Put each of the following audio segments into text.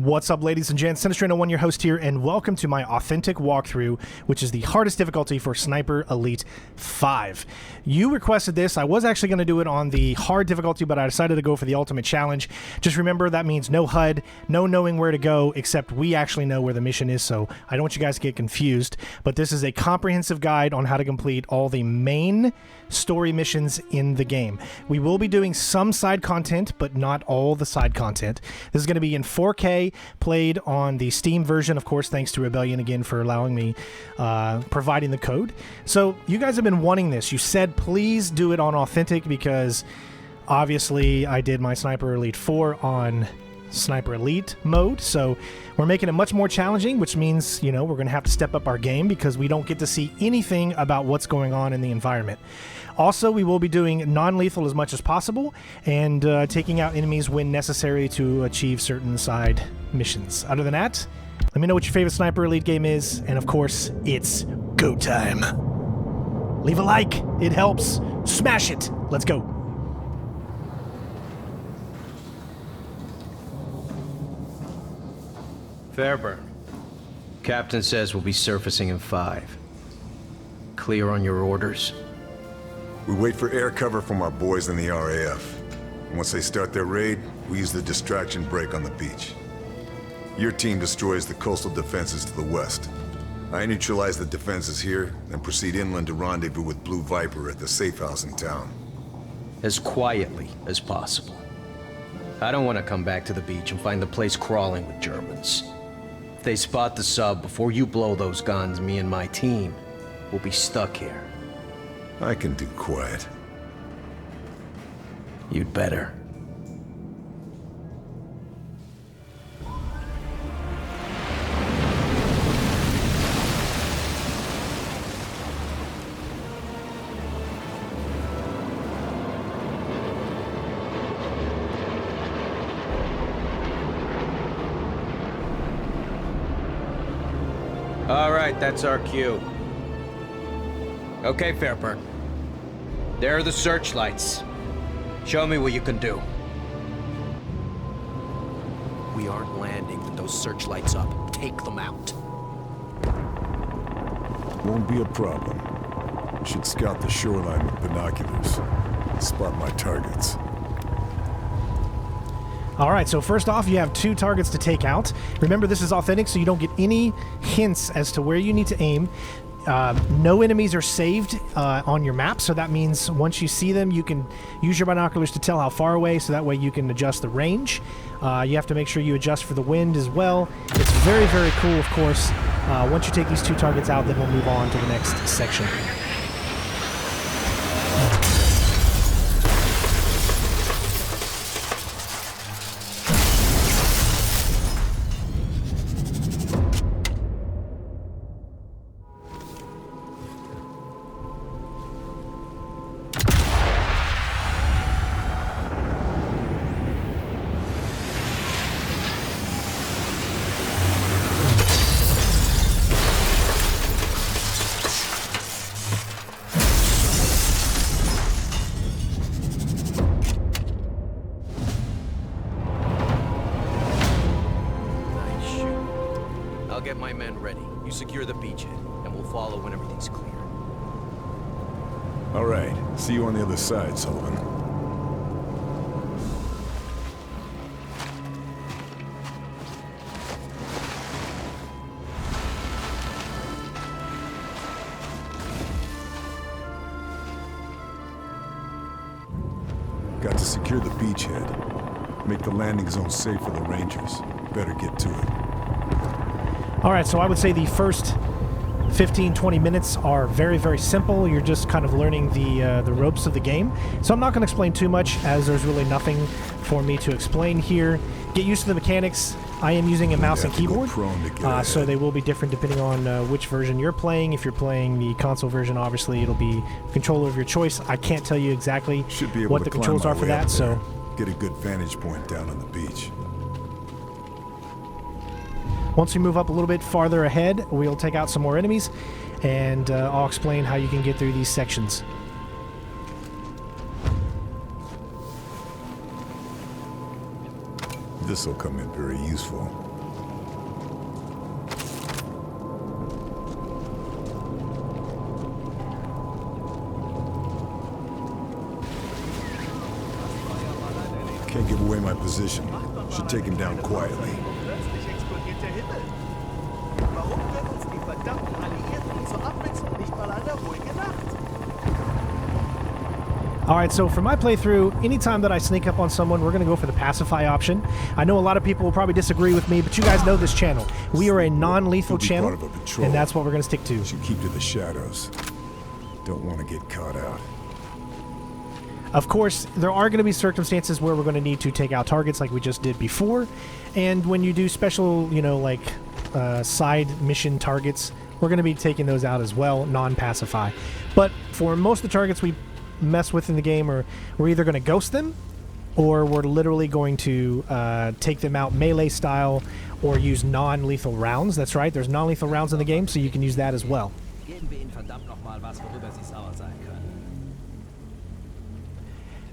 What's up, ladies and gents? Sinistrano1, your host here, and welcome to my authentic walkthrough, which is the hardest difficulty for Sniper Elite 5. You requested this. I was actually going to do it on the hard difficulty, but I decided to go for the ultimate challenge. Just remember, that means no HUD, no knowing where to go, except we actually know where the mission is, so I don't want you guys to get confused. But this is a comprehensive guide on how to complete all the main story missions in the game. We will be doing some side content, but not all the side content. This is going to be in 4K, played on the Steam version, of course, thanks to Rebellion again for allowing me, providing the code. So you guys have been wanting this. You said please do it on authentic because obviously I did my Sniper Elite 4 on Sniper Elite mode, so we're making it much more challenging, which means, you know, we're going to have to step up our game because we don't get to see anything about what's going on in the environment. Also, we will be doing non-lethal as much as possible and taking out enemies when necessary to achieve certain side missions. Other than that, let me know what your favorite Sniper Elite game is, and of course, it's go time. Leave a like, it helps. Smash it. Let's go. Fairburn. Captain says we'll be surfacing in 5. Clear on your orders? We wait for air cover from our boys in the RAF. Once they start their raid, we use the distraction break on the beach. Your team destroys the coastal defenses to the west. I neutralize the defenses here, then proceed inland to rendezvous with Blue Viper at the safe house in town. As quietly as possible. I don't want to come back to the beach and find the place crawling with Germans. If they spot the sub before you blow those guns, me and my team will be stuck here. I can do quiet. You'd better. All right, that's our cue. Okay, Fairburn. There are the searchlights. Show me what you can do. We aren't landing with those searchlights up. Take them out. Won't be a problem. Should scout the shoreline with binoculars. Spot my targets. All right, so first off, you have 2 targets to take out. Remember, this is authentic, so you don't get any hints as to where you need to aim. No enemies are saved on your map, so that means once you see them, you can use your binoculars to tell how far away, so that way you can adjust the range. You have to make sure you adjust for the wind as well. It's very, very cool, of course. Once you take these 2 targets out, then we'll move on to the next section. I'll get my men ready. You secure the beachhead, and we'll follow when everything's clear. All right. See you on the other side, Sullivan. Got to secure the beachhead. Make the landing zone safe for the Rangers. Better get to it. All right, so I would say the first 15-20 minutes are very, very simple. You're just kind of learning the ropes of the game. So I'm not going to explain too much, as there's really nothing for me to explain here. Get used to the mechanics. I am using a mouse and keyboard, so they will be different depending on which version you're playing. If you're playing the console version, obviously it'll be controller of your choice. I can't tell you exactly what the controls are for that, so... Get a good vantage point down on the beach. Once we move up a little bit farther ahead, we'll take out some more enemies, and I'll explain how you can get through these sections. This'll come in very useful. away my position. Should take him down quietly. Plötzlich explodiert der Himmel. Warum gönnen uns die verdammten Alliierten zur Abwechslung nicht mal eine ruhige Nacht? Alright, so for my playthrough, anytime that I sneak up on someone, we're going to go for the pacify option. I know a lot of people will probably disagree with me, but you guys know this channel. We are a non-lethal channel, and that's what we're going to stick to. Should keep to the shadows. Don't want to get caught out. Of course, there are going to be circumstances where we're going to need to take out targets like we just did before, and when you do special, you know, like side mission targets, we're going to be taking those out as well, non-pacify. But for most of the targets we mess with in the game, or we're either going to ghost them, or we're literally going to take them out melee style, or use non-lethal rounds. That's right, there's non-lethal rounds in the game, so you can use that as well.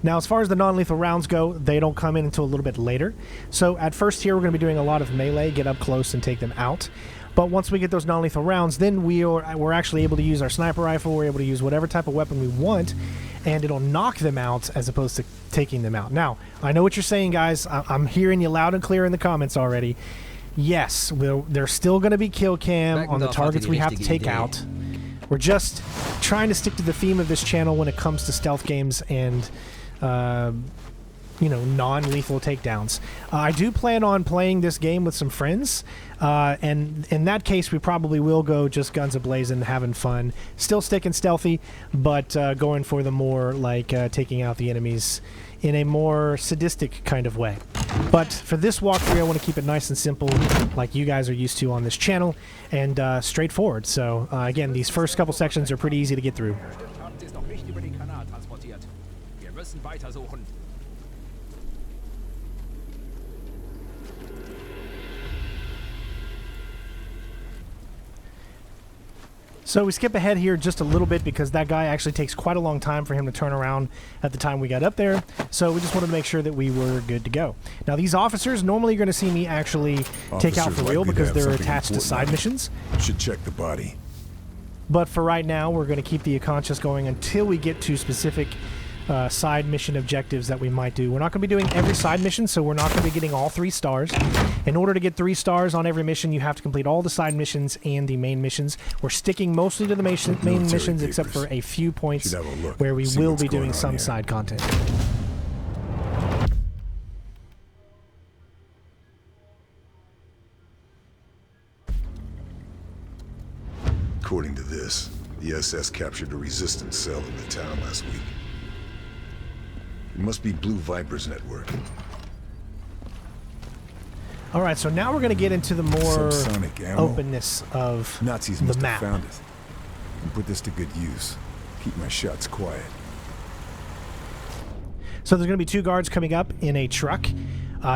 Now, as far as the non-lethal rounds go, they don't come in until a little bit later. So at first here, we're going to be doing a lot of melee, get up close and take them out. But once we get those non-lethal rounds, then we're actually able to use our sniper rifle, we're able to use whatever type of weapon we want, and it'll knock them out as opposed to taking them out. Now, I know what you're saying, guys. I'm hearing you loud and clear in the comments already. Yes, there's still going to be kill cam on the targets we have to take out. We're just trying to stick to the theme of this channel when it comes to stealth games and you know, non-lethal takedowns. I do plan on playing this game with some friends, and in that case we probably will go just guns a-blazing, having fun, still sticking stealthy, but going for the more like taking out the enemies in a more sadistic kind of way. But for this walkthrough, I want to keep it nice and simple, like you guys are used to on this channel, and straightforward. So again, these first couple sections are pretty easy to get through. So we skip ahead here just a little bit because that guy actually takes quite a long time for him to turn around at the time we got up there. So we just wanted to make sure that we were good to go. Now these officers, normally you're going to see me actually take out for real because they're attached to side missions. Should check the body. But for right now, we're going to keep the Aconchas going until we get to specific side mission objectives that we might do. We're not going to be doing every side mission, so we're not going to be getting all 3 stars. In order to get 3 stars on every mission, you have to complete all the side missions and the main missions. We're sticking mostly to the main missions, except for a few points where we will be doing some side content. According to this, the SS captured a resistance cell in the town last week. It must be Blue Viper's network. All right, so now we're going to get into the more openness of Nazis the must map. have found it and put this to good use. Keep my shots quiet. So there's going to be 2 guards coming up in a truck.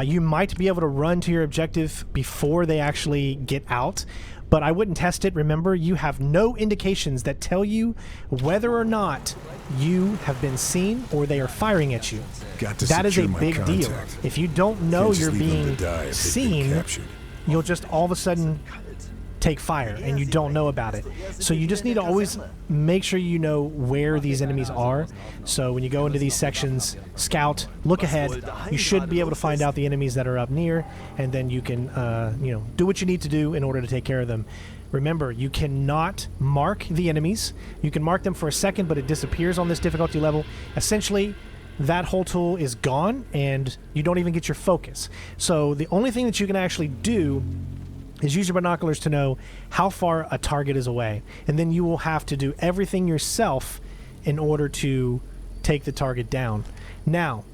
You might be able to run to your objective before they actually get out, but I wouldn't test it. Remember, you have no indications that tell you whether or not you have been seen or they are firing at you. That is a big deal. If you don't know you're being seen, you'll just all of a sudden take fire and you don't know about it. So you just need to always make sure you know where these enemies are. So when you go into these sections, scout, look ahead. You should be able to find out the enemies that are up near, and then you can you know, do what you need to do in order to take care of them. Remember, you cannot mark the enemies. You can mark them for a second, but it disappears on this difficulty level. Essentially, that whole tool is gone, and you don't even get your focus. So the only thing that you can actually do is use your binoculars to know how far a target is away. And then you will have to do everything yourself in order to take the target down. Now,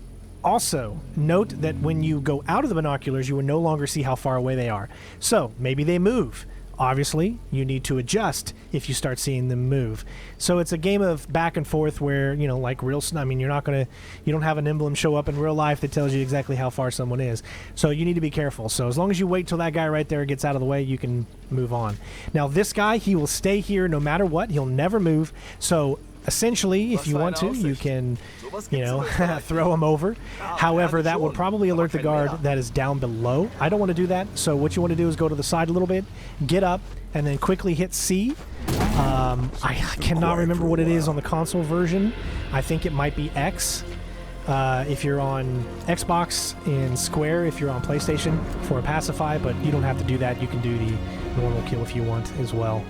also, note that when you go out of the binoculars, you will no longer see how far away they are. So, maybe they move. Obviously, you need to adjust if you start seeing them move. So it's a game of back and forth where, you know, like I mean, you don't have an emblem show up in real life that tells you exactly how far someone is. So you need to be careful. So as long as you wait till that guy right there gets out of the way, you can move on. Now this guy, he will stay here no matter what. He'll never move. So essentially, if you want to, you can, you know, throw him over. However, that will probably alert the guard that is down below. I don't want to do that. So what you want to do is go to the side a little bit, get up, and then quickly hit C. I cannot remember what it is on the console version. I think it might be X. if you're on Xbox, and Square if you're on PlayStation for a pacify, but you don't have to do that. You can do the normal kill if you want as well.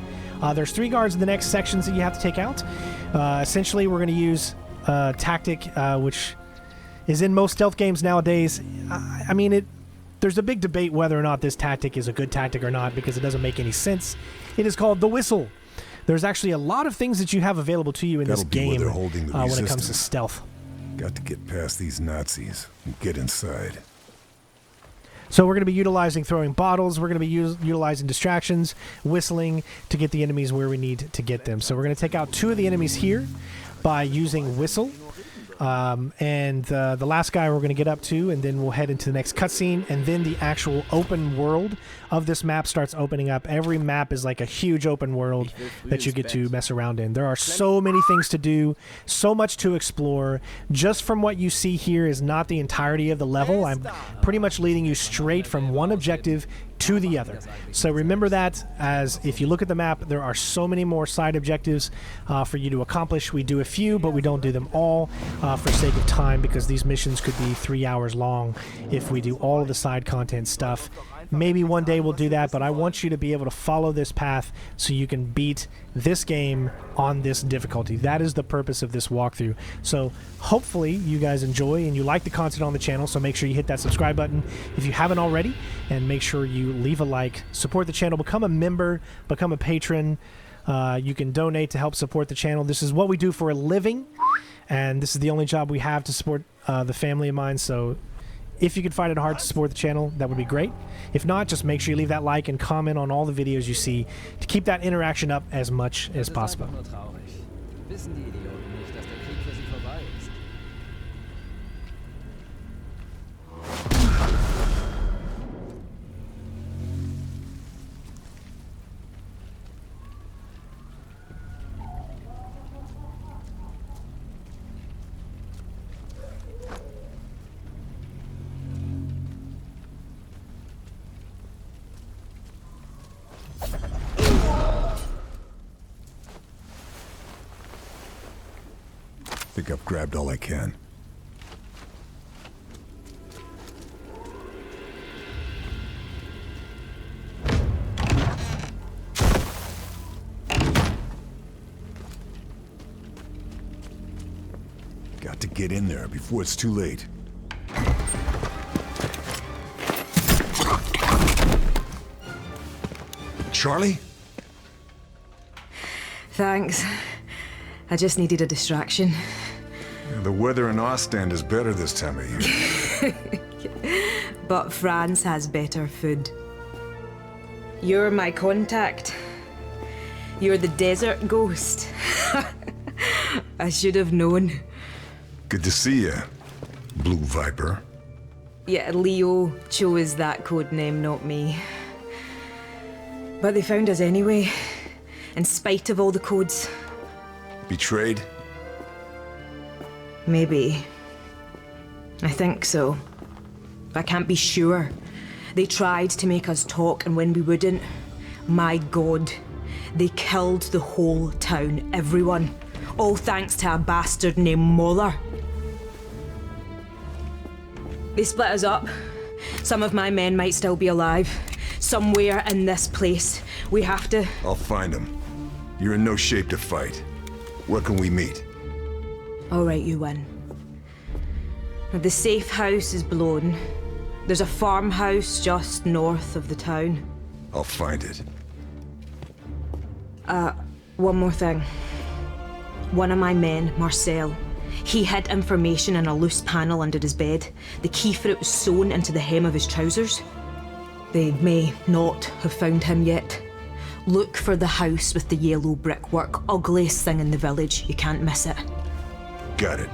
There's 3 guards in the next sections that you have to take out. Essentially, we're going to use tactic, which is in most stealth games nowadays. I mean, there's a big debate whether or not this tactic is a good tactic or not because it doesn't make any sense. It is called the whistle. There's actually a lot of things that you have available to you in this game when it comes to stealth. Got to get past these Nazis and get inside. So we're going to be utilizing throwing bottles. We're going to be utilizing distractions, whistling to get the enemies where we need to get them. So we're going to take out 2 of the enemies here by using whistle. And the last guy we're going to get up to, and then we'll head into the next cutscene, and then the actual open world of this map starts opening up. Every map is like a huge open world that you get to mess around in. There are so many things to do, so much to explore. Just from what you see here is not the entirety of the level. I'm pretty much leading you straight from one objective to the other. So remember that, as if you look at the map, there are so many more side objectives for you to accomplish. We do a few, but we don't do them all for sake of time, because these missions could be 3 hours long if we do all of the side content stuff. Maybe one day we'll do that, but I want you to be able to follow this path so you can beat this game on this difficulty. That is the purpose of this walkthrough. So hopefully you guys enjoy and you like the content on the channel, so make sure you hit that subscribe button if you haven't already, and make sure you leave a like, support the channel, become a member, become a patron. You can donate to help support the channel. This is what we do for a living, and this is the only job we have to support the family of mine, so if you could find it hard to support the channel, that would be great. If not, just make sure you leave that like and comment on all the videos you see to keep that interaction up as much as possible. I think I've grabbed all I can. Got to get in there before it's too late. Charlie? Thanks. I just needed a distraction. The weather in Ostend is better this time of year. But France has better food. You're my contact. You're the desert ghost. I should have known. Good to see you, Blue Viper. Yeah, Leo chose that code name, not me. But they found us anyway, in spite of all the codes. Betrayed? Maybe. I think so. I can't be sure. They tried to make us talk, and when we wouldn't, my God, they killed the whole town, everyone. All thanks to a bastard named Moller. They split us up. Some of my men might still be alive. Somewhere in this place. We have to... I'll find them. You're in no shape to fight. Where can we meet? All right, you win. The safe house is blown. There's a farmhouse just north of the town. I'll find it. One more thing. One of my men, Marcel, he hid information in a loose panel under his bed. The key for it was sewn into the hem of his trousers. They may not have found him yet. Look for the house with the yellow brickwork. Ugliest thing in the village. You can't miss it. Got it.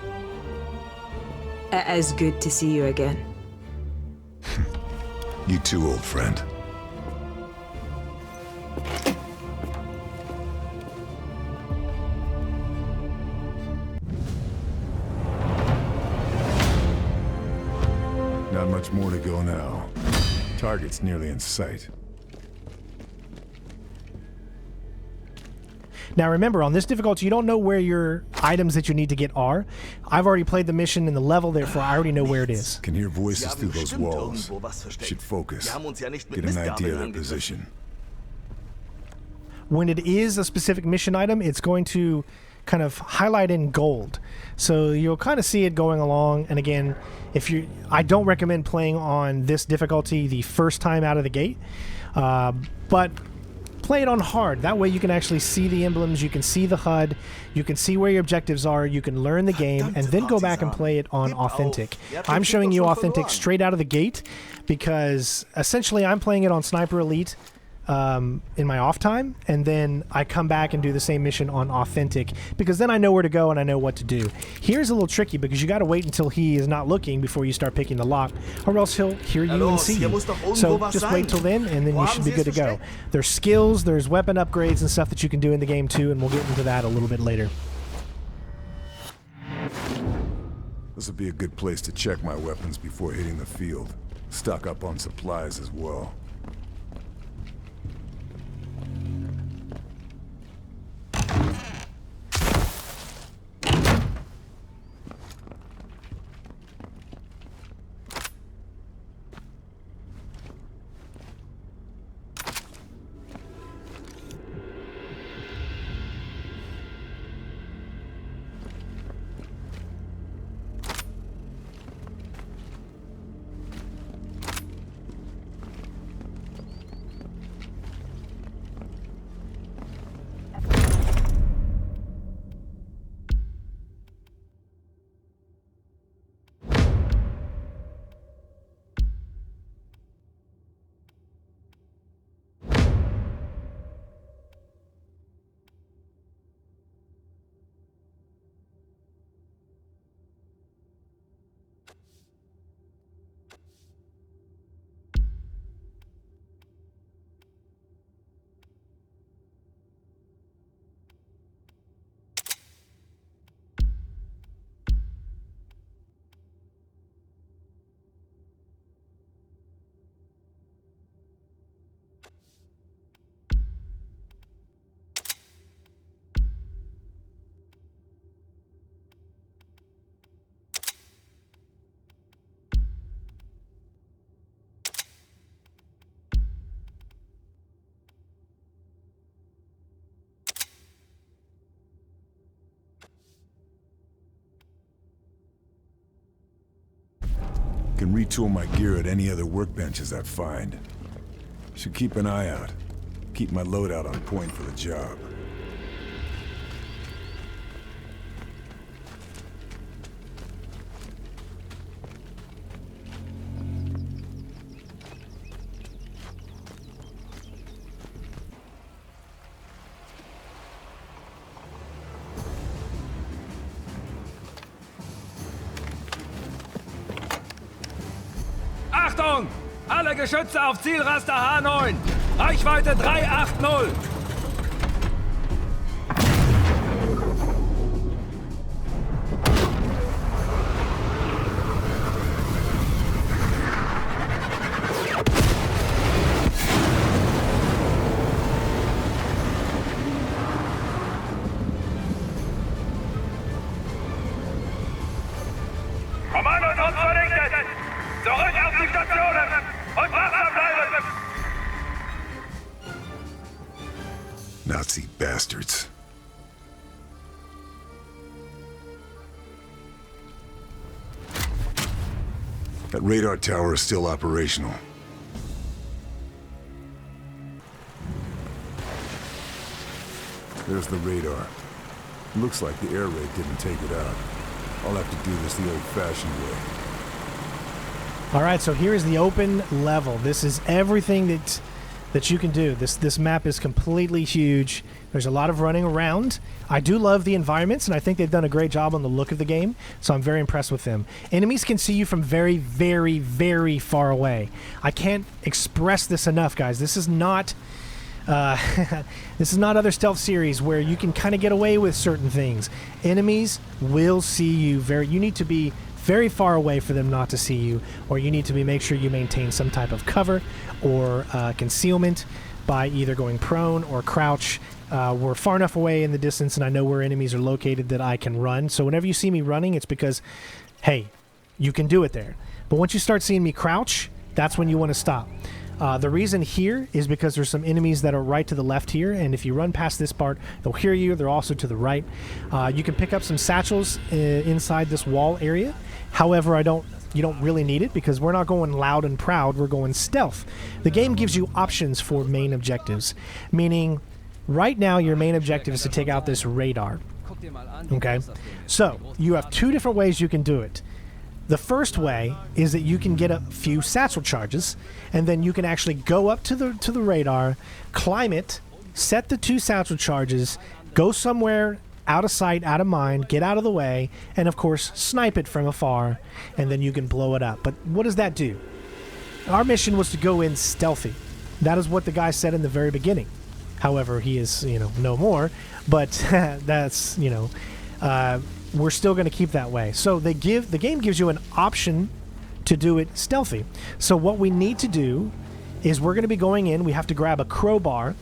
It is good to see you again. You too, old friend. Not much more to go now. Target's nearly in sight. Now remember, on this difficulty, you don't know where your items that you need to get are. I've already played the mission and the level, therefore I already know where it is. Can hear Sie voices haben through those bestimmt walls. irgendwo was versteckt. Should focus. Wir haben uns ja nicht mit Get an idea Mistgabeln of their angegriffen. position. When it is a specific mission item, it's going to kind of highlight in gold. So you'll kind of see it going along. And again, I don't recommend playing on this difficulty the first time out of the gate, but play it on hard. That way you can actually see the emblems, you can see the HUD, you can see where your objectives are, you can learn the game, and then go back and play it on authentic. I'm showing you authentic straight out of the gate because essentially I'm playing it on Sniper Elite in my off time, and then I come back and do the same mission on authentic because then I know where to go and I know what to do. Here's a little tricky because you got to wait until he is not looking before you start picking the lock, or else he'll hear you and see you. So just wait till then, and then you should be good to go. There's skills, there's weapon upgrades and stuff that you can do in the game too, and we'll get into that a little bit later. This would be a good place to check my weapons before hitting the field. Stock up on supplies as well. Can retool my gear at any other workbenches I find. Should keep an eye out. Keep my loadout on point for the job. Achtung! Alle Geschütze auf Zielraster H9! Reichweite 380! Kommandos uns vernichtet! Zurück auf die Stationen! Und wachsam bleiben! Nazi bastards. That radar tower is still operational. There's the radar. Looks like the air raid didn't take it out. I'll have to do this the old-fashioned way. All right, so here is the open level. This is everything that you can do. This map is completely huge. There's a lot of running around. I do love the environments, and I think they've done a great job on the look of the game, so I'm very impressed with them. Enemies can see you from very, very, very far away. I can't express this enough, guys. This is not this is not other stealth series where you can kind of get away with certain things. Enemies will see you you need to be very far away for them not to see you, or you need to make sure you maintain some type of cover or concealment by either going prone or crouch. we're far enough away in the distance and I know where enemies are located that I can run. So whenever you see me running, it's because, hey, you can do it there. But once you start seeing me crouch, that's when you want to stop. The reason here is because there's some enemies that are right to the left here, and if you run past this part, they'll hear you. They're also to the right. You can pick up some satchels inside this wall area. However, you don't really need it because we're not going loud and proud. We're going stealth. The game gives you options for main objectives, meaning right now your main objective is to take out this radar. Okay? So, you have two different ways you can do it. The first way is that you can get a few satchel charges, and then you can actually go up to the radar, climb it, set the 2 satchel charges, go somewhere out of sight, out of mind, get out of the way, and of course snipe it from afar, and then you can blow it up. But what does that do? Our mission was to go in stealthy. That is what the guy said in the very beginning. However, he is, no more, but that's, we're still going to keep that way. So the game gives you an option to do it stealthy. So what we need to do is we're going to be going in. We have to grab a crowbar,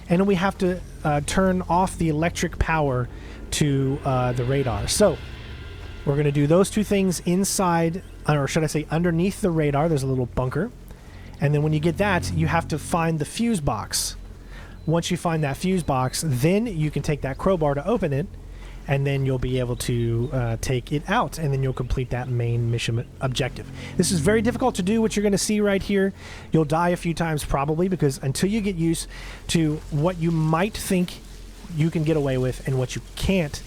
and we have to turn off the electric power to the radar. So we're going to do those 2 things inside, or should I say underneath the radar. There's a little bunker. And then when you get that, you have to find the fuse box. Once you find that fuse box, then you can take that crowbar to open it, and then you'll be able to take it out, and then you'll complete that main mission objective. This is very difficult to do, what you're going to see right here. You'll die a few times probably, because until you get used to what you might think you can get away with and what you can't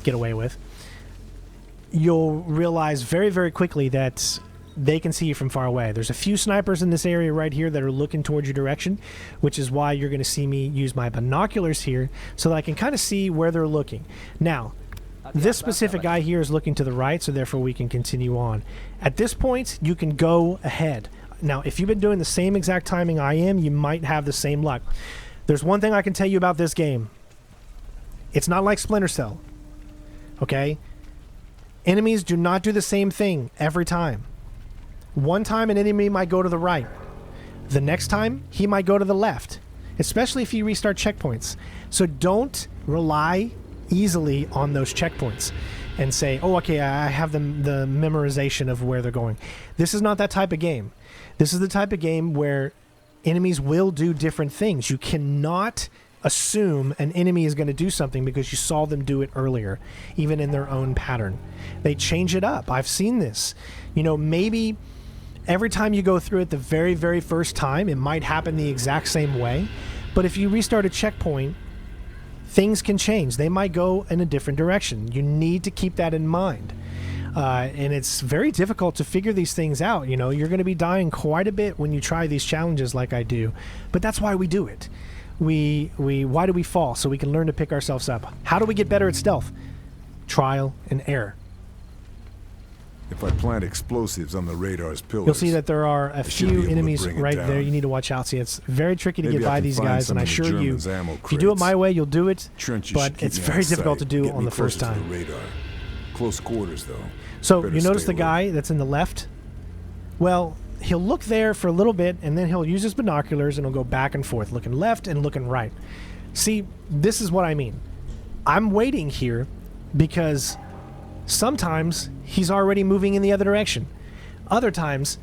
get away with, you'll realize very, very quickly that they can see you from far away. There's a few snipers in this area right here that are looking towards your direction, which is why you're going to see me use my binoculars here so that I can kind of see where they're looking. Now, this specific guy here is looking to the right, so therefore we can continue on. At this point, you can go ahead. Now, if you've been doing the same exact timing I am, you might have the same luck. There's one thing I can tell you about this game. It's not like Splinter Cell. Okay? Enemies do not do the same thing every time. One time an enemy might go to the right. The next time, he might go to the left, especially if you restart checkpoints. So don't rely easily on those checkpoints and say, oh, okay, I have the memorization of where they're going. This is not that type of game. This is the type of game where enemies will do different things. You cannot assume an enemy is going to do something because you saw them do it earlier, even in their own pattern. They change it up. I've seen this. Maybe every time you go through it the very, very first time, it might happen the exact same way. But if you restart a checkpoint, things can change. They might go in a different direction. You need to keep that in mind. And it's very difficult to figure these things out. You're going to be dying quite a bit when you try these challenges like I do. But that's why we do it. Why do we fall? So we can learn to pick ourselves up. How do we get better at stealth? Trial and error. If I plant explosives on the radar's pillars, you'll see that there are a few enemies right there you need to watch out. See, it's very tricky to get by these guys, and I assure you, if you do it my way, you'll do it, but it's very difficult to do on the first time. Close quarters, though. So you notice the guy that's in the left? Well, he'll look there for a little bit, and then he'll use his binoculars, and he'll go back and forth, looking left and looking right. See, this is what I mean. I'm waiting here because sometimes he's already moving in the other direction. Other times,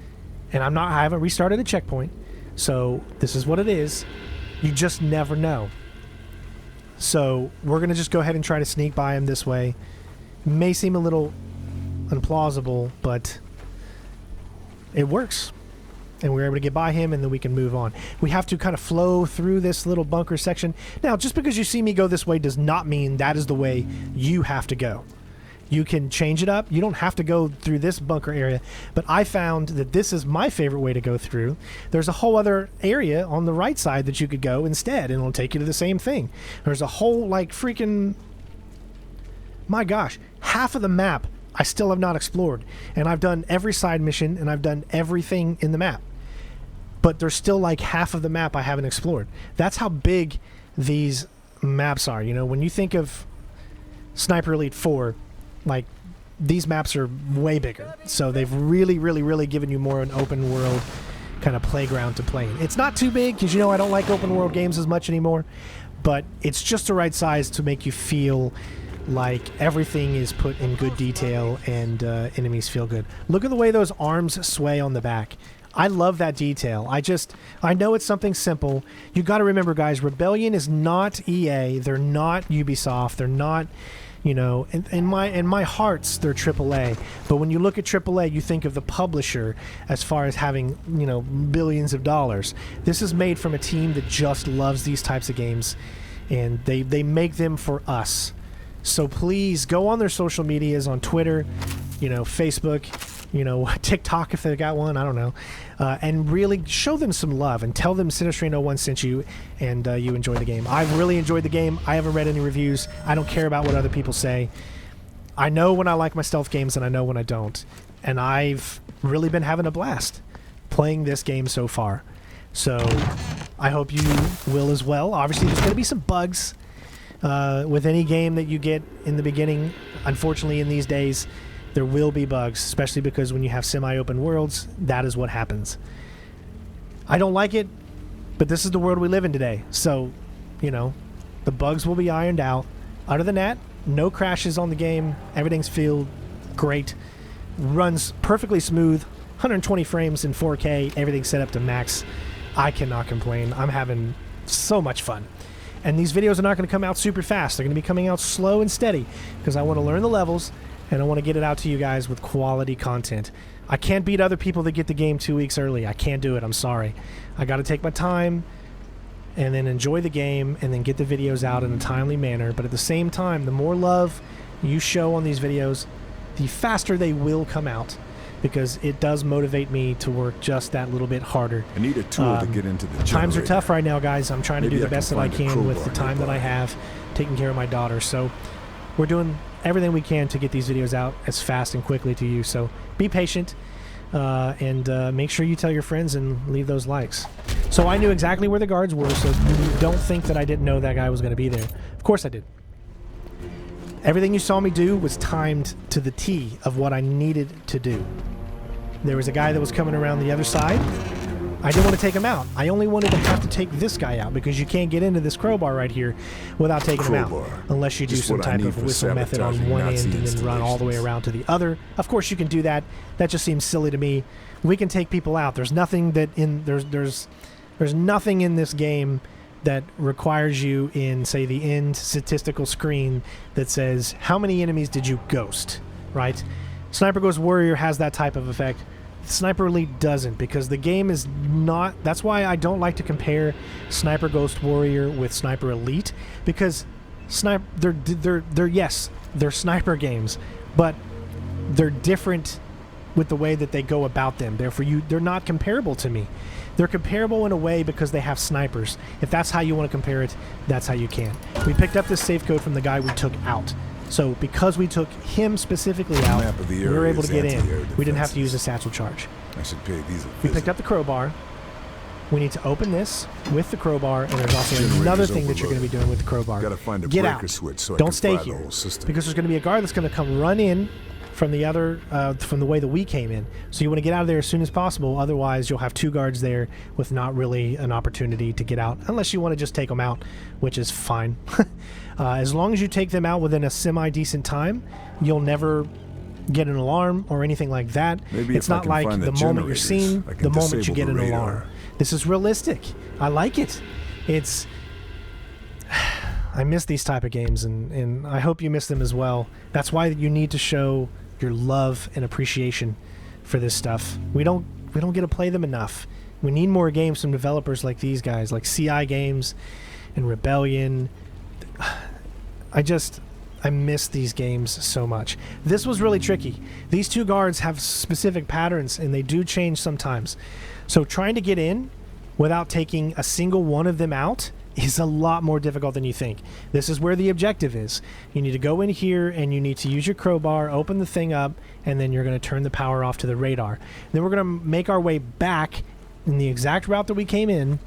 and I haven't restarted a checkpoint, so this is what it is. You just never know. So we're going to just go ahead and try to sneak by him this way. It may seem a little implausible, but it works. And we're able to get by him, and then we can move on. We have to kind of flow through this little bunker section. Now, just because you see me go this way does not mean that is the way you have to go. You can change it up. You don't have to go through this bunker area, but I found that this is my favorite way to go through. There's a whole other area on the right side that you could go instead, and it'll take you to the same thing. There's a whole, my gosh, half of the map I still have not explored, and I've done every side mission, and I've done everything in the map. But there's still half of the map I haven't explored. That's how big these maps are. When you think of Sniper Elite 4, these maps are way bigger. So they've really, really, really given you more an open world kind of playground to play in. It's not too big because I don't like open world games as much anymore, but it's just the right size to make you feel like everything is put in good detail and enemies feel good. Look at the way those arms sway on the back. I love that detail. I know it's something simple. You got to remember, guys, Rebellion is not EA. They're not Ubisoft. They're not, you know, in my hearts, they're AAA. But when you look at AAA, you think of the publisher as far as having, you know, billions of dollars. This is made from a team that just loves these types of games, and they make them for us. So please go on their social medias, on Twitter, you know, Facebook, you know, TikTok if they got one, I don't know, and really show them some love and tell them Sinister01 sent you and you enjoyed the game. I've really enjoyed the game. I haven't read any reviews. I don't care about what other people say. I know when I like my stealth games and I know when I don't. And I've really been having a blast playing this game so far. So I hope you will as well. Obviously, there's going to be some bugs with any game that you get in the beginning. Unfortunately, in these days, there will be bugs, especially because when you have semi-open worlds, that is what happens. I don't like it, but this is the world we live in today. So, you know, the bugs will be ironed out. Other than that, no crashes on the game. Everything's feel great. Runs perfectly smooth. 120 frames in 4K. Everything's set up to max. I cannot complain. I'm having so much fun. And these videos are not going to come out super fast. They're going to be coming out slow and steady because I want to learn the levels and I want to get it out to you guys with quality content. I can't beat other people that get the game 2 weeks early. I can't do it. I'm sorry. I got to take my time and then enjoy the game and then get the videos out in a timely manner. But at the same time, the more love you show on these videos, the faster they will come out, because it does motivate me to work just that little bit harder. I need a tool to get into the generator. Times are tough right now, guys. I'm trying to do the best that I can with the time that I have, taking care of my daughter. So we're doing everything we can to get these videos out as fast and quickly to you. So be patient and make sure you tell your friends and leave those likes. So I knew exactly where the guards were, so don't think that I didn't know that guy was going to be there. Of course I did. Everything you saw me do was timed to the T of what I needed to do. There was a guy that was coming around the other side. I didn't want to take him out. I only wanted to have to take this guy out because you can't get into this crowbar right here without taking him out. Unless you do some type of whistle method on one end and then run all the way around to the other. Of course you can do that. That just seems silly to me. We can take people out. There's nothing that there's nothing in this game that requires you in, say, the end statistical screen that says how many enemies did you ghost, right? Sniper Ghost Warrior has that type of effect. Sniper Elite doesn't, because the game is not... That's why I don't like to compare Sniper Ghost Warrior with Sniper Elite, because they're sniper games, but they're different with the way that they go about them. Therefore, they're not comparable to me. They're comparable in a way because they have snipers. If that's how you want to compare it, that's how you can. We picked up this safe code from the guy we took out. So because we took him specifically out, we were able to get in. We didn't have to use a satchel charge. I should pay these. We picked up the crowbar. We need to open this with the crowbar, and there's also another thing that you're going to be doing with the crowbar. Get out. Don't stay here, because there's going to be a guard that's going to come run in from the other, from the way that we came in. So you want to get out of there as soon as possible. Otherwise, you'll have 2 guards there with not really an opportunity to get out, unless you want to just take them out, which is fine. As long as you take them out within a semi-decent time, you'll never get an alarm or anything like that. It's not like the moment you're seen, the moment you get an alarm. This is realistic. I like it. It's... I miss these type of games, and I hope you miss them as well. That's why you need to show your love and appreciation for this stuff. We don't get to play them enough. We need more games from developers like these guys, like CI Games and Rebellion. I miss these games so much. This was really tricky. These 2 guards have specific patterns, and they do change sometimes. So trying to get in without taking a single one of them out is a lot more difficult than you think. This is where the objective is. You need to go in here and you need to use your crowbar, open the thing up, and then you're going to turn the power off to the radar. Then we're going to make our way back in the exact route that we came in,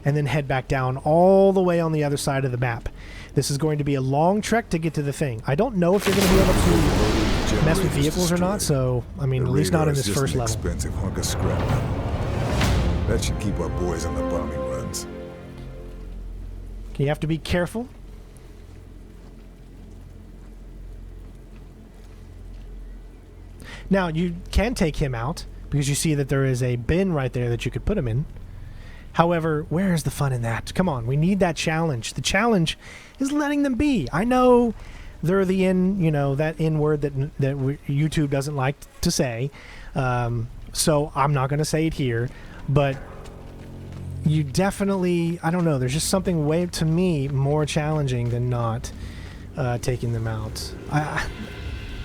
and then head back down all the way on the other side of the map. This is going to be a long trek to get to the thing. I don't know if you're going to be able to mess with vehicles or not, so, I mean, at least not in this first level. Expensive hunk of scrap. That should keep our boys on the bombing runs. You have to be careful. Now, you can take him out because you see that there is a bin right there that you could put him in. However, where is the fun in that? Come on, we need that challenge. The challenge is letting them be. I know they're the that N word that YouTube doesn't like to say. So I'm not going to say it here, but you definitely, I don't know, there's just something way, to me, more challenging than not taking them out.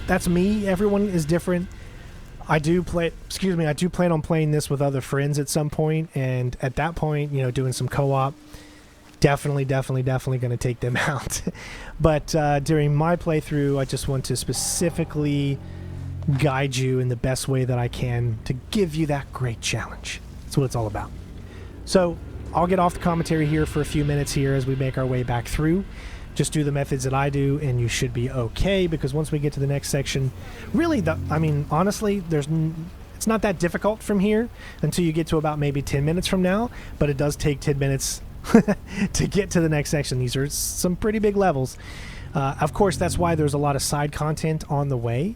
That's me. Everyone is different. I do plan on playing this with other friends at some point, and at that point, doing some co-op. Definitely going to take them out. But during my playthrough, I just want to specifically guide you in the best way that I can to give you that great challenge. That's what it's all about. So I'll get off the commentary here for a few minutes here as we make our way back through. Just do the methods that I do, and you should be okay, because once we get to the next section, really, honestly, it's not that difficult from here until you get to about maybe 10 minutes from now, but it does take 10 minutes to get to the next section. These are some pretty big levels. Of course, that's why there's a lot of side content on the way,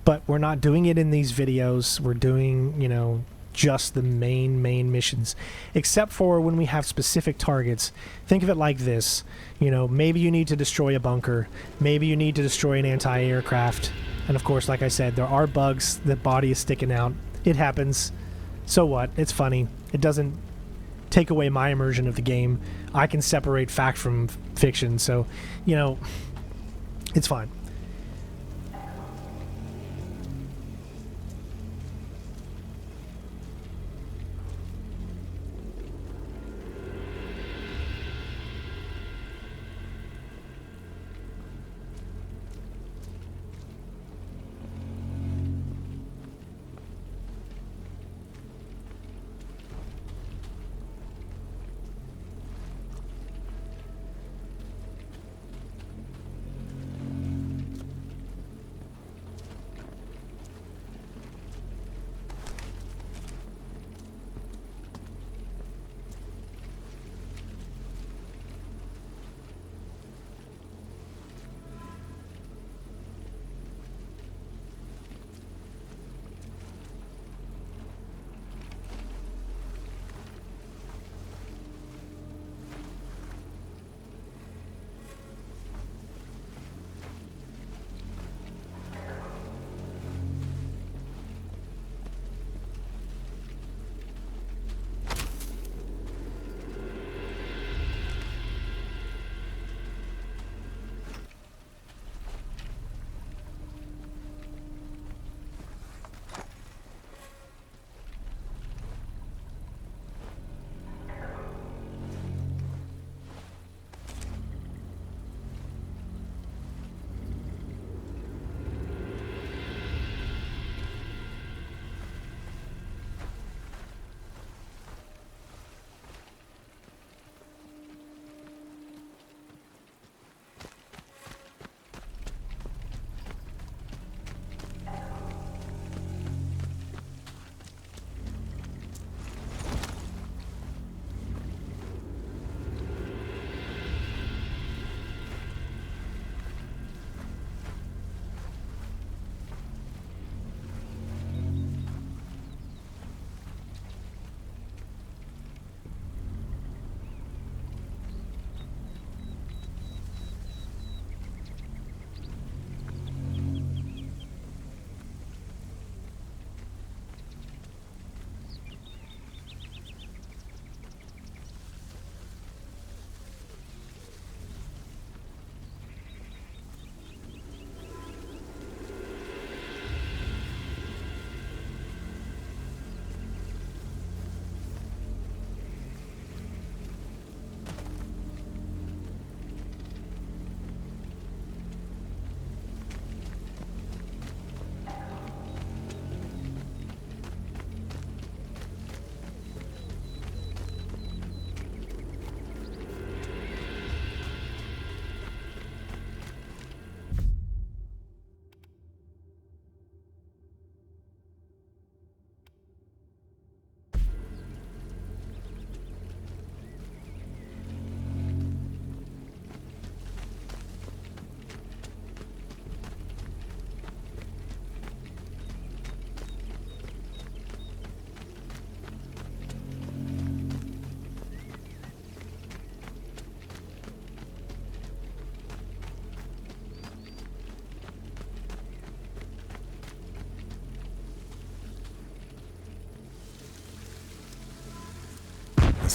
but we're not doing it in these videos. We're doing, just the main missions, except for when we have specific targets. Think of it like this. Maybe you need to destroy a bunker. Maybe you need to destroy an anti-aircraft. And of course, like I said, there are bugs. The body is sticking out. It happens. So what? It's funny. It doesn't take away my immersion of the game. I can separate fact from fiction. So, it's fine.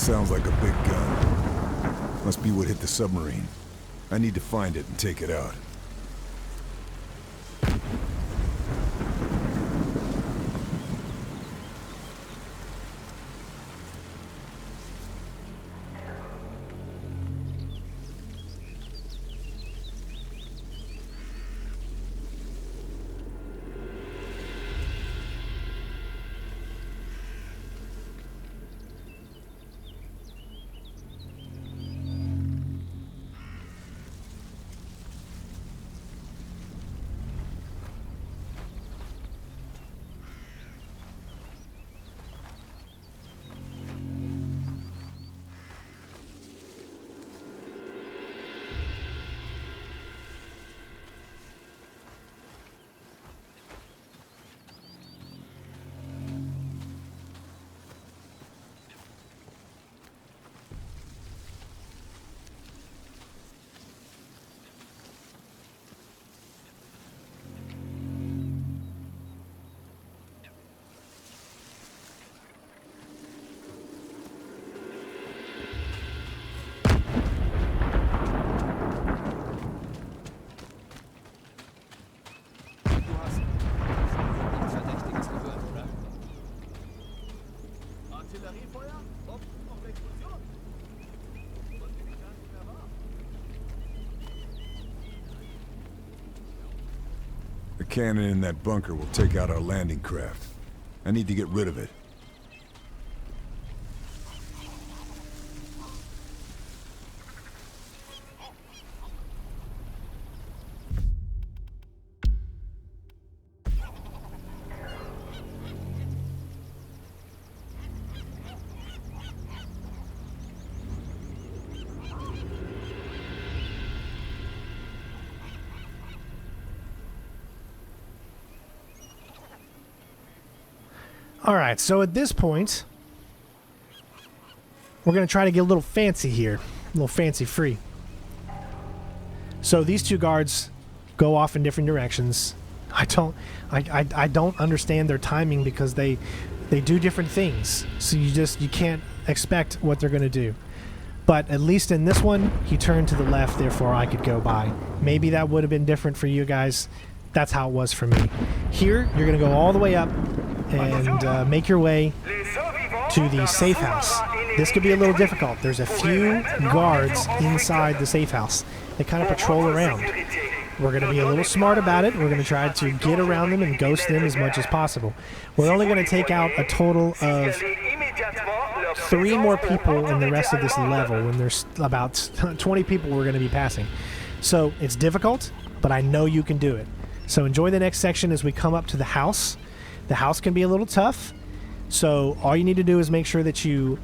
Sounds like a big gun. Must be what hit the submarine. I need to find it and take it out. The cannon in that bunker will take out our landing craft. I need to get rid of it. All right, so at this point, we're going to try to get a little fancy here, a little fancy free. So these two guards go off in different directions. I don't understand their timing because they do different things. So you can't expect what they're going to do. But at least in this one, he turned to the left, therefore I could go by. Maybe that would have been different for you guys. That's how it was for me. Here, you're going to go all the way up and make your way to the safe house. This could be a little difficult. There's a few guards inside the safe house. They kind of patrol around. We're going to be a little smart about it. We're going to try to get around them and ghost them as much as possible. We're only going to take out a total of 3 more people in the rest of this level when there's about 20 people we're going to be passing. So it's difficult, but I know you can do it. So enjoy the next section as we come up to the house. The house can be a little tough, so all you need to do is make sure that you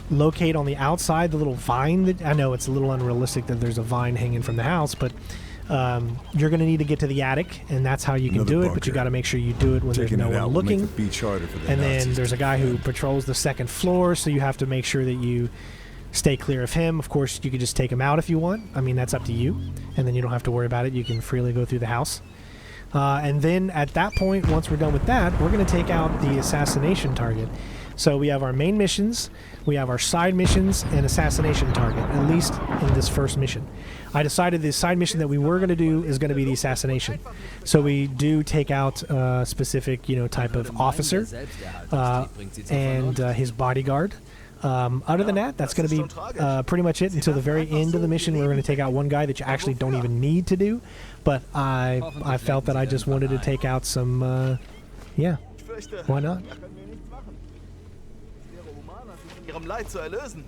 locate on the outside the little vine. That I know it's a little unrealistic that there's a vine hanging from the house, but you're going to need to get to the attic, and that's how you can do it, but you got to make sure you do it when there's no one looking. And then there's a guy who patrols the second floor, so you have to make sure that you stay clear of him. Of course, you could just take him out if you want. I mean, that's up to you, and then you don't have to worry about it. You can freely go through the house. And then at that point, once we're done with that, we're going to take out the assassination target. So we have our main missions, we have our side missions, and assassination target, at least in this first mission. I decided the side mission that we were going to do is going to be the assassination. So we do take out a specific, type of officer and his bodyguard. Other than that, that's going to be pretty much it until the very end of the mission. We're going to take out one guy that you actually don't even need to do, but I felt that I just wanted to take out some, yeah, why not? Ihrem Leid zu erlösen.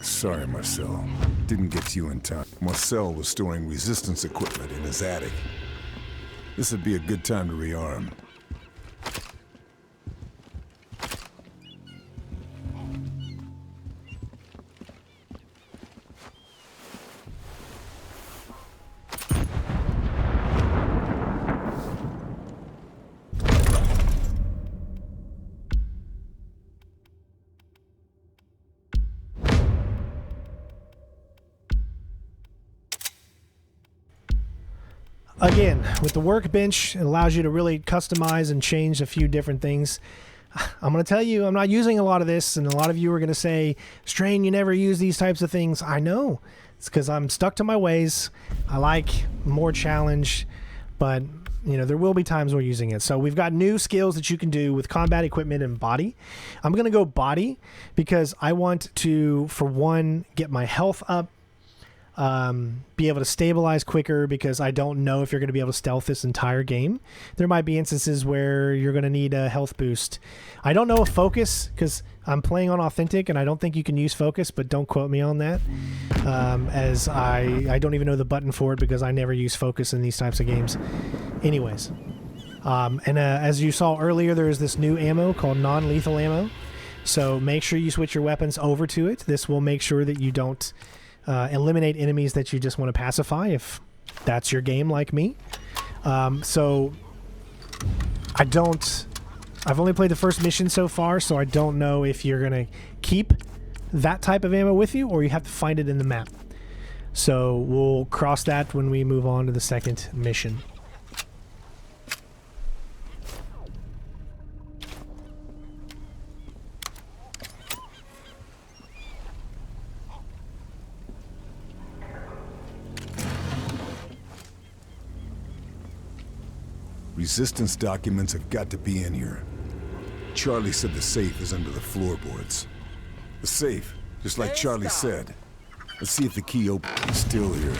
Sorry, Marcel. Didn't get to you in time. Marcel was storing resistance equipment in his attic. This would be a good time to rearm. again, with the Workbench, it allows you to really customize and change a few different things. I'm going to tell you, I'm not using a lot of this, and a lot of you are going to say, Strain, you never use these types of things. I know. It's because I'm stuck to my ways. I like more challenge, but you know, there will be times we're using it. So we've got new skills that you can do with combat equipment and body. I'm going to go body because I want to, for one, get my health up, be able to stabilize quicker because I don't know if you're going to be able to stealth this entire game. There might be instances where you're going to need a health boost. I don't know if focus, because I'm playing on authentic and I don't think you can use focus, but don't quote me on that, as I don't even know the button for it because I never use focus in these types of games. Anyways, as you saw earlier, there is this new ammo called non-lethal ammo, so make sure you switch your weapons over to it. This will make sure that you don't eliminate enemies that you just want to pacify if that's your game like me. So I've only played the first mission so far, so I don't know if you're going to keep that type of ammo with you or you have to find it in the map. So we'll cross that when we move on to the second mission. Resistance documents have got to be in here. Charlie said the safe is under the floorboards. The safe, just like Charlie said. Let's see if the key is still here.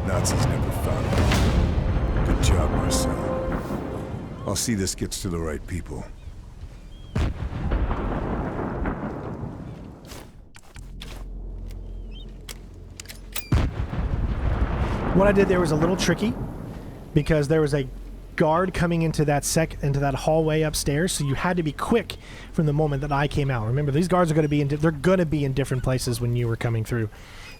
Nazis never found it. Good job, Marcel. I'll see this gets to the right people. What I did there was a little tricky because there was a guard coming into that hallway upstairs, so you had to be quick from the moment that I came out. Remember, these guards are going to be in different places when you were coming through.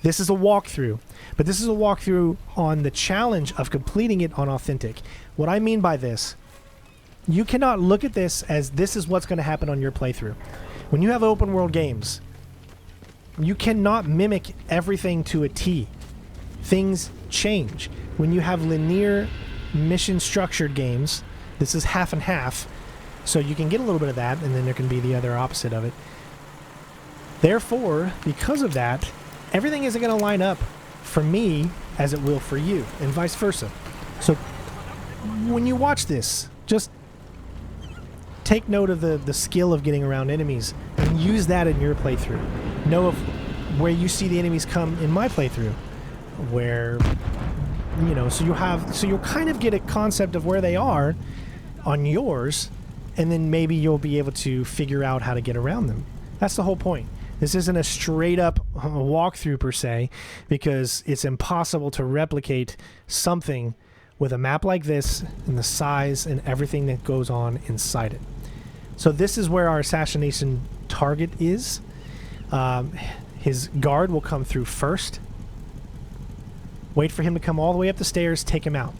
This is a walkthrough, but this is a walkthrough on the challenge of completing it on authentic. What I mean by this, you cannot look at this as this is what's going to happen on your playthrough. When you have open world games, you cannot mimic everything to a T. Things change. When you have linear mission structured games, this is half and half, so you can get a little bit of that, and then there can be the other opposite of it. Therefore, because of that, everything isn't going to line up for me as it will for you, and vice versa. So when you watch this, just take note of the skill of getting around enemies and use that in your playthrough. Know of where you see the enemies come in my playthrough, where so you'll kind of get a concept of where they are on yours, and then maybe you'll be able to figure out how to get around them. That's the whole point. This isn't a straight up walkthrough per se, because it's impossible to replicate something with a map like this and the size and everything that goes on inside it. So this is where our assassination target is. His guard will come through first. Wait for him to come all the way up the stairs, take him out.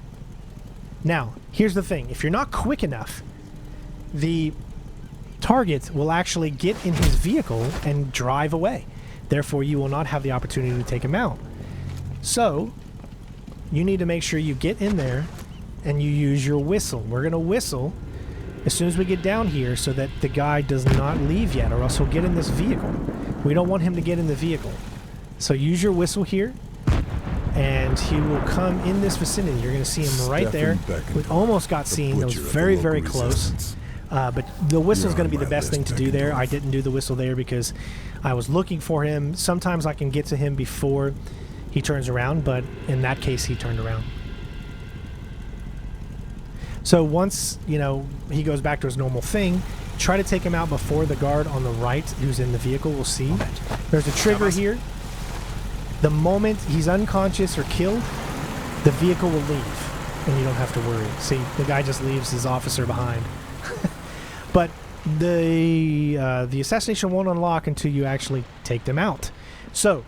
Now, here's the thing. If you're not quick enough, the target will actually get in his vehicle and drive away. Therefore, you will not have the opportunity to take him out. So, you need to make sure you get in there and you use your whistle. We're going to whistle as soon as we get down here so that the guy does not leave yet, or else he'll get in this vehicle. We don't want him to get in the vehicle. So use your whistle here, and he will come in this vicinity. You're going to see him right there. We almost got seen. That was very, very close. But the whistle is going to be the best thing to do there. I didn't do the whistle there because I was looking for him. Sometimes I can get to him before he turns around, but in that case, he turned around. So once, he goes back to his normal thing, try to take him out before the guard on the right who's in the vehicle will see. There's a trigger here. The moment he's unconscious or killed, the vehicle will leave, and you don't have to worry. See, the guy just leaves his officer behind. But the assassination won't unlock until you actually take them out. So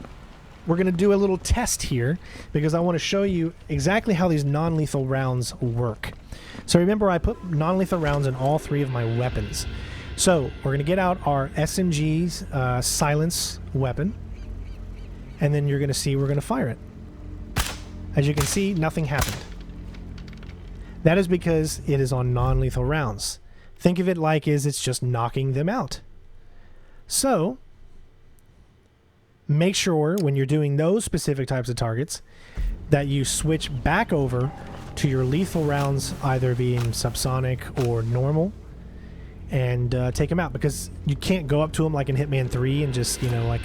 we're going to do a little test here because I want to show you exactly how these non-lethal rounds work. So remember, I put non-lethal rounds in all three of my weapons. So we're going to get out our SMG's silence weapon, and then you're going to see we're going to fire it. As you can see, nothing happened. That is because it is on non-lethal rounds. Think of it like it's just knocking them out. So, make sure when you're doing those specific types of targets that you switch back over to your lethal rounds, either being subsonic or normal, and take them out, because you can't go up to them like in Hitman 3 and just, move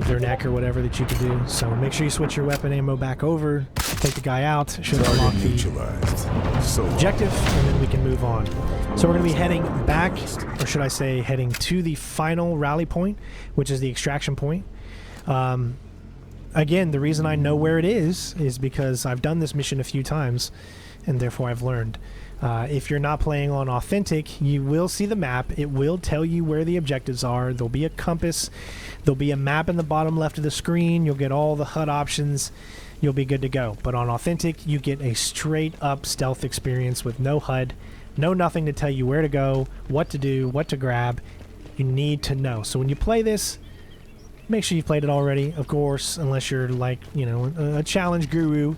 their neck or whatever that you could do. So make sure you switch your weapon ammo back over, take the guy out, should unlock the objective, and then we can move on. So we're going to be heading back, or should I say heading to the final rally point, which is the extraction point. Again, the reason I know where it is because I've done this mission a few times, and therefore I've learned. If you're not playing on Authentic, you will see the map. It will tell you where the objectives are. There'll be a compass. There'll be a map in the bottom left of the screen. You'll get all the HUD options. You'll be good to go. But on Authentic, you get a straight-up stealth experience with no HUD, no nothing to tell you where to go, what to do, what to grab. You need to know. So when you play this, make sure you've played it already, of course, unless you're like, a challenge guru.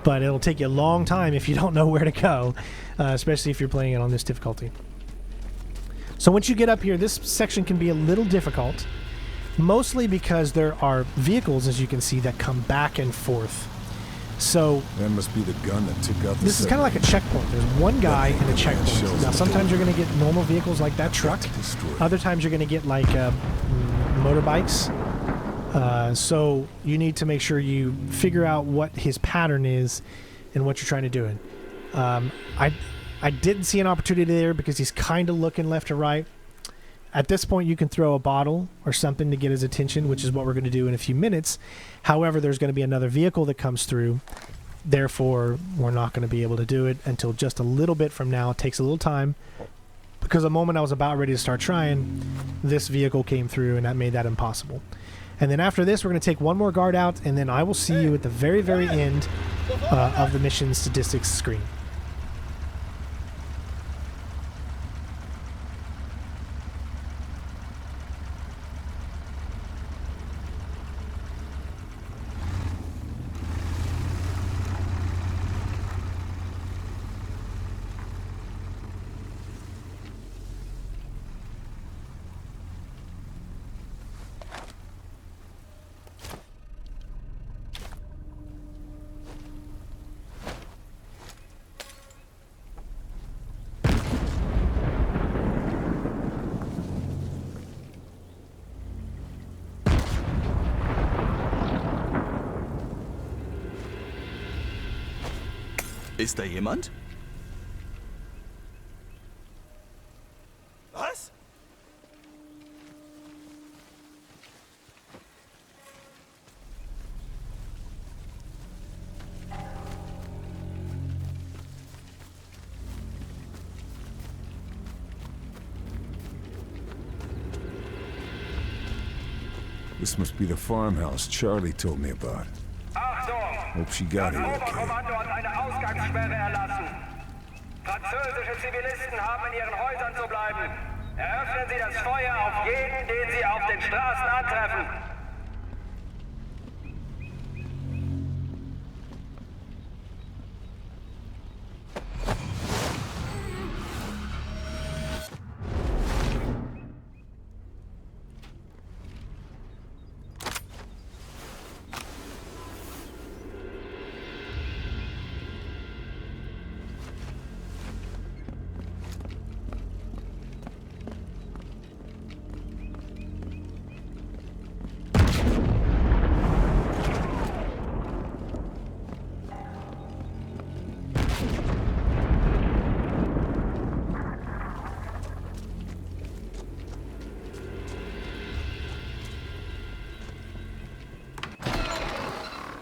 But it'll take you a long time if you don't know where to go, especially if you're playing it on this difficulty. So once you get up here, this section can be a little difficult, mostly because there are vehicles, as you can see, that come back and forth. So that must be the gun that took out the this is kind of like a checkpoint. There's one guy in a checkpoint. Now, sometimes you're going to get normal vehicles like that truck. Other times you're going to get like motorbikes. So you need to make sure you figure out what his pattern is and what you're trying to do. I didn't see an opportunity there because he's kind of looking left to right. At this point, you can throw a bottle or something to get his attention, which is what we're going to do in a few minutes. However, there's going to be another vehicle that comes through. Therefore, we're not going to be able to do it until just a little bit from now. It takes a little time because the moment I was about ready to start trying, this vehicle came through and that made that impossible. And then after this, we're going to take one more guard out, and then I will see you at the very, very end of the mission statistics screen. Ist da jemand? Was? This must be the farmhouse Charlie told me about. Achtung! Hope she got Das it okay. Oberkommando hat eine Ausgangssperre erlassen. Französische Zivilisten haben in ihren Häusern zu bleiben. Eröffnen Sie das Feuer auf jeden, den Sie auf den Straßen antreffen.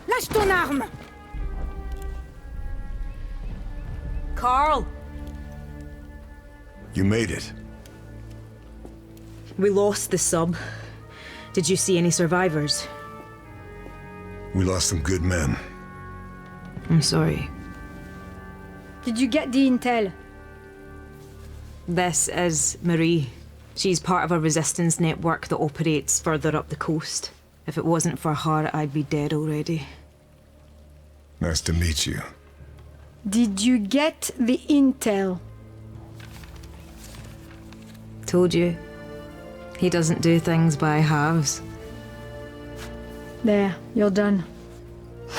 Lâche ton arme! Carl! You made it. We lost the sub. Did you see any survivors? We lost some good men. I'm sorry. Did you get the intel? This is Marie. She's part of a resistance network that operates further up the coast. If it wasn't for her, I'd be dead already. Nice to meet you. Did you get the intel? Told you. He doesn't do things by halves. There, you're done.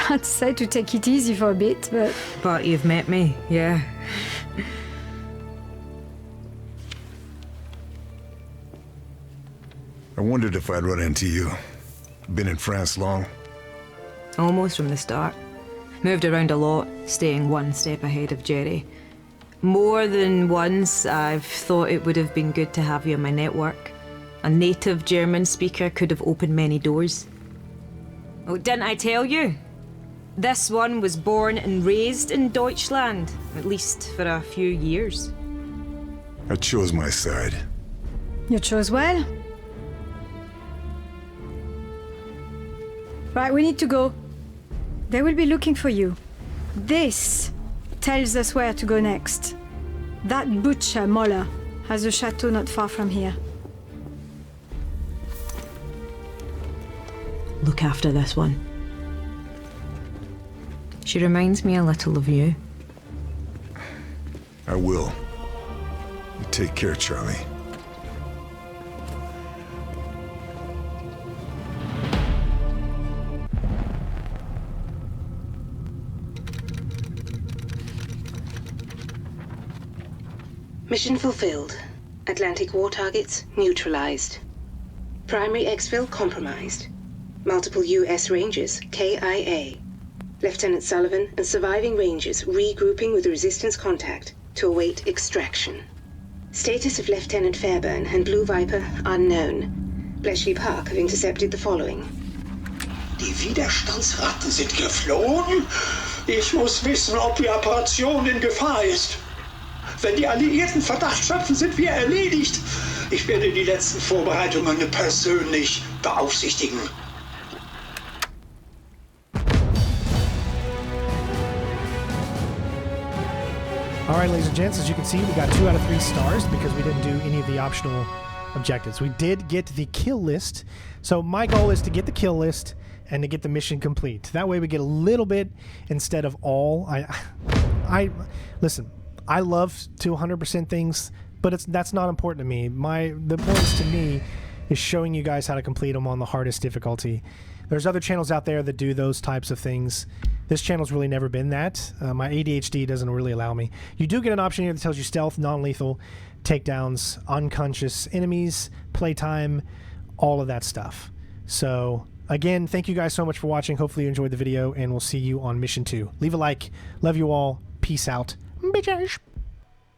I'd say to take it easy for a bit, but... But you've met me, yeah. I wondered if I'd run into you. Been in France long? Almost from the start. Moved around a lot, staying one step ahead of Jerry. More than once, I've thought it would have been good to have you in my network. A native German speaker could have opened many doors. Oh, didn't I tell you? This one was born and raised in Deutschland, at least for a few years. I chose my side. You chose well. Right, we need to go. They will be looking for you. This tells us where to go next. That butcher, Moller, has a chateau not far from here. Look after this one. She reminds me a little of you. I will. You take care, Charlie. Mission fulfilled. Atlantic war targets neutralized. Primary exfil compromised. Multiple U.S. Rangers KIA. Lieutenant Sullivan and surviving Rangers regrouping with the Resistance contact to await extraction. Status of Lieutenant Fairburn and Blue Viper unknown. Bletchley Park have intercepted the following. Die Widerstandsratten sind geflohen? Ich muss wissen, ob die Operation in Gefahr ist. Wenn die Alliierten Verdacht schöpfen, sind wir erledigt. Ich werde die letzten Vorbereitungen persönlich beaufsichtigen. All right, ladies and gents, as you can see, we got 2 out of 3 stars because we didn't do any of the optional objectives. We did get the kill list. So my goal is to get the kill list and to get the mission complete. That way we get a little bit instead of all. Listen, I love to 100% things, but that's not important to me. The importance to me is showing you guys how to complete them on the hardest difficulty. There's other channels out there that do those types of things. This channel's really never been that. My ADHD doesn't really allow me. You do get an option here that tells you stealth, non-lethal, takedowns, unconscious enemies, playtime, all of that stuff. So, again, thank you guys so much for watching. Hopefully you enjoyed the video, and we'll see you on Mission 2. Leave a like. Love you all. Peace out. Bitches.